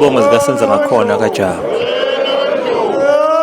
izibongo zikasenza ngakhona kaJama.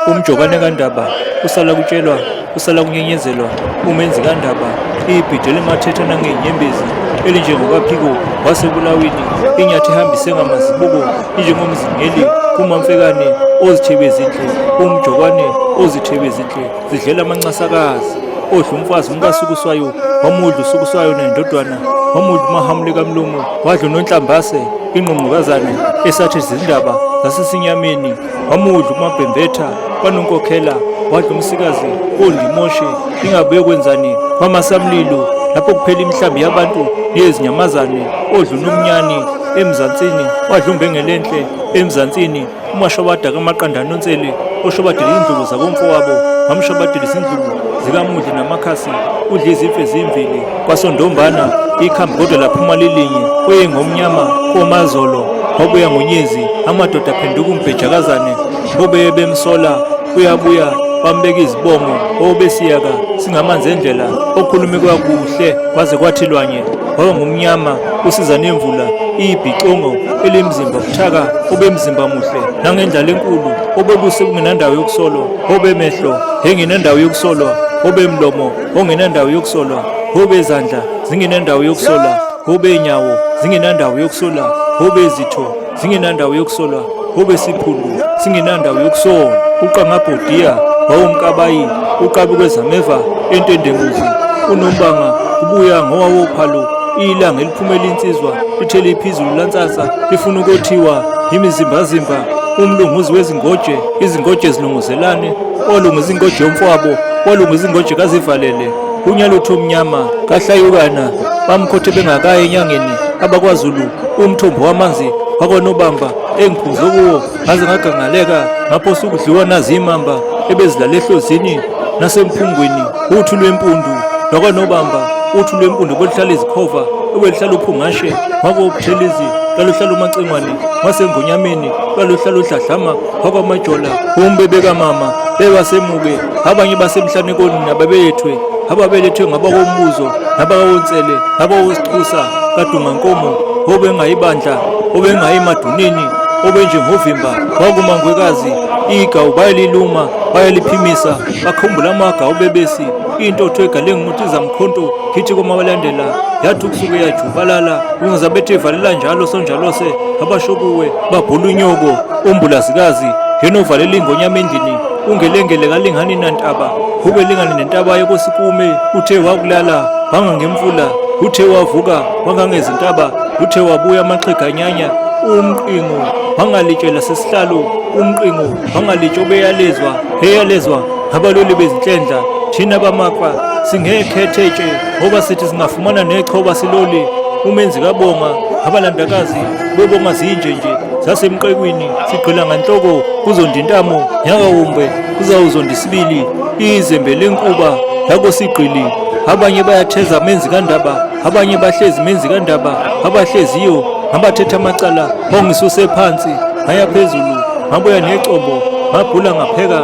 Umjokwane kaNdaba usala kutshelwa, usala kunyenyezelwa, umenzi kaNdaba ibhide lingathetha nangey'nyembezi elinjengokaphiko wasebulawini, inyathi ehambise ngamazibuko injengomzingeli kumamfekane ozithebe zinhle, umjokwane ozithebe zinhle zidlela amancasakazi. Odla umfazi umkasukuswayo wamudla usukuswayo nendodana, wamudla umahamule kamlungu, wadla unonhlambase ingqungqukazane esathi zindaba zasesinyameni, wamudla umabhembetha kwanonkokhela, wadla umsikazi kondimoshe ingabuye kwenzani kwamasamlilo, lapho kuphela imihlambi yabantu neyezinyamazane. Odla unomnyani emzantsini, wadla umbengelenhle emzantsini, umashobada kamaqanda nonsele oshobadela indlubu zakomfowabo, wamshobadela izindlubu zikamudli namakhasi, udla izimfe zimvili kwasondombana ikhambi kodwa laphuma lilinye, oyengomnyama komazolo wabuya ngonyezi, amadoda aphenduka umbhejakazane, obeye bemsola uyabuya bambeka izibongo, obesiyaka singamanzi endlela, okhulume kwakuhle kwaze kwathi lwanye, waba ngumnyama usiza nemvula iyibhicongo elimzimba buthaka, obemzimba muhle nangendlala enkulu, obebuse kungenandawo yokusolwa, obemehlo engenandawo yokusolwa, obemlomo ongenandawo yokusolwa, obezandla zingenandawo yokusolwa, obenyawo zingenandawo yokusolwa, obezitho zingenandawo yokusolwa, obesiphundu singenandawo yokusolwa. Uqangabhodiya wawumkabayi, uqabi kwezameva entendenguzi, unombanga ubuya ngowawophalo, ilanga eliphumela insizwa lithe liphezulu lansasa lifuna ukothiwa imizimbazimba, umlunguzi wezingoje, izingoje zilunguzelane, olunga izingoje yomfowabo, walunga izingoje kazivalele, unyalutho omnyama kahlayukana, bamkhothe bengakaye enyangeni abaKwaZulu, umthombo wamanzi wakwaNobamba engiphuze kuwo ngaze ngagangaleka, ngaphosa ukudliwa nazi imamba ebezilala ehlozini nasemphungweni. Uthu lwempundu lwakwaNobamba, uthu lwempundu boluhlala izikhova, obelihlala uphungashe ngakobuthelezi, lwaluhlala umacengwane ngwasengonyameni, lwaluhlala udladlama wakwamajola, umbebe kamama bebasemuke, abanye basemhlanekoni nababethwe, ababelethwe ngabakombuzo nabakawonsele nabawosixhusa kadungankomo, obengayibandla obengayimaduneni, obenjengovimba wakumangwekazi, igawu bayaliluma bayaliphimisa, bakhumbula amagawu bebesi, intotho egale ngimutiza mkhonto khithi komabalandela, yathi kusuke yajubalala ungazabethe ivalela njalo sonjalose, abashokuwe babhula unyoko umbulazikazi yenovalela ingonyama endlini, ungelengele kalingani nantaba, ubelingani nentaba yokosikume, uthe wakulala wangangemfula, uthe wavuka wangangezintaba, uthe wabuya amaxheganyanya, umqingo wangalitshela sesihlalo, umqingo wangalitshela obeyalezwa eyalezwa ngabaloli bezinhlendla, thina bamaqwa singekhethetshe ngoba sithi singafumana nechoba siloli, umenzi kabonga abalandakazi bebonga zinjenje zasemqekwini, sigqila nganhloko kuzondintamo nyakawumbe kuzawuzonda isibili, izembe lenkuba lakosigqili, abanye bayatheza menzi kaNdaba, abanye bahlezi menzi kaNdaba, abahleziyo ngabathetha amacala ongisuse phansi ngaya phezulu, ngabuya necombo ngabhula ngapheka,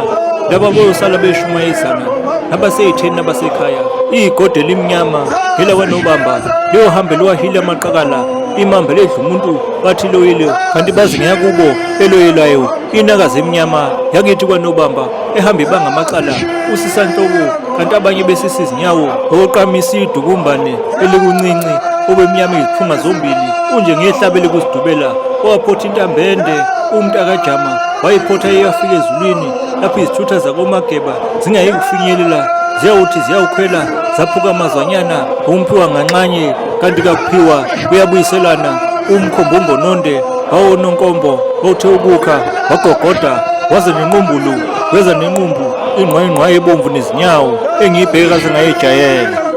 laba boyosala beshumayezana nabaseyitheni nabasekhaya, igode limnyama elakwaNobamba liyohambe liwahile amaqakala, imambe ledla umuntu bathi loyile, kanti bazi ngeyakubo eloyelayo, inakazi emnyama yakithi kwaNobamba ehamba ibanga amacala usisanhloko, kanti abanye besisa izinyawo oqamisa idukumbane elikuncinci, obemnyama iziphunga zombili unje ngehlabe likuzidubela, owaphotha intambende umntakajama wayiphotha iyafika ezulwini, lapho izithutha zakomageba zingayi kufinyelela, ziyawuthi ziyawukhwela zaphuka amazwanyana, umphiwa nganxanye kanti kakuphiwa kuyabuyiselana, umkhombongononde wawononkombo othe ubukha wagogoda waze nenqumbulu weza nenqumbu ingqwayingqwayi ebomvu nezinyawo engiyibheka zingayijayela.